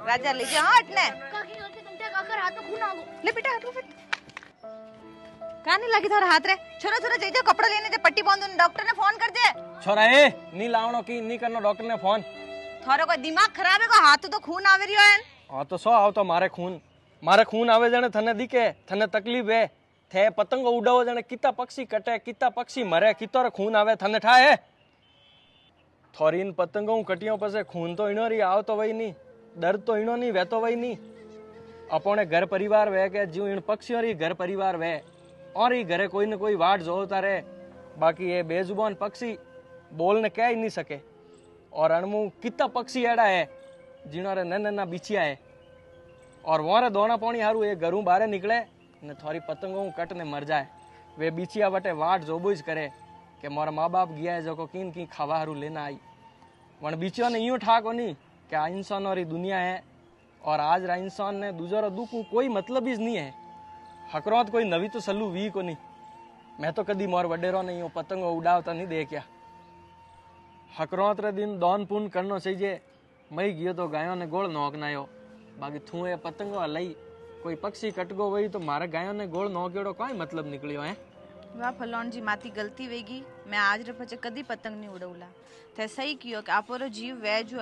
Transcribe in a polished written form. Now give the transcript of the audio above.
राजा लीजिए हाथ ने काकी गलती तुमते काकर हाथ में खून आ गयो। ले बेटा हाथ में क्या नहीं लगी थारा हाथ रे छोरा छोरा जई जा कपड़ा लेने जे पट्टी बांधो ने डॉक्टर ने फोन कर दे छोरा ए नी लावणो की नी करनो डॉक्टर ने फोन थारो कोई दिमाग खराब है को हाथ तो खून आवे रियो है हां तो सो आवतो मारे खून आवे जने थने दिखे थने तकलीफ है थे पतंगो उडावो जने किता पक्षी कटे किता पक्षी मरे कितोर खून आवे थने ठाए थोरीन पतंगो कटियो पसे खून तो इनो री आवतो वई नी दर्द तो इनो नी वेतो वई नी अपने घर परिवार वे के जीव इन पक्षियों री घर परिवार वे और ही घरे कोई न कोई वाट जोता रहे बाकी ये बेजुबान पक्षी बोलने कह ही नहीं सके और अणमु कितना पक्षी एड़ा है जिन्होंने नन्ना बिछिया है और वहां दोना पानी हारू ये घरू बारे निकले ने थोड़ी पतंगों कट ने मर जाए वे बिछिया बटे वाट जोबुज करे कि मोरा माँ बाप गया है जो को किन की खावा हारू लेना आई वन बिछियो ने यूं ठाको नहीं कि आ इंसान और दुनिया है और आज रा इंसान ने दूसरा दुख कोई मतलब ही नहीं है हकरोत कोई नवी तो सलू वी को नहीं मैं तो कदी मोर वडेरो नहीं हूँ पतंगो उड़ावता नहीं देखा हकरोत रे दिन दौन पुन करनो चाहिए मई गयो तो गायों ने गोल नोक नायो बाकी थू ये पतंगो हलाई कोई पक्षी कटगो वही तो मारे गायों ने गोल नोकेड़ो कोई मतलब निकलियो है वाह फलोन जी माती गलती वेगी मैं आज रे पचे कदी पतंग नहीं उड़ौला थे सही कियो कि आपोरो जीव वे जो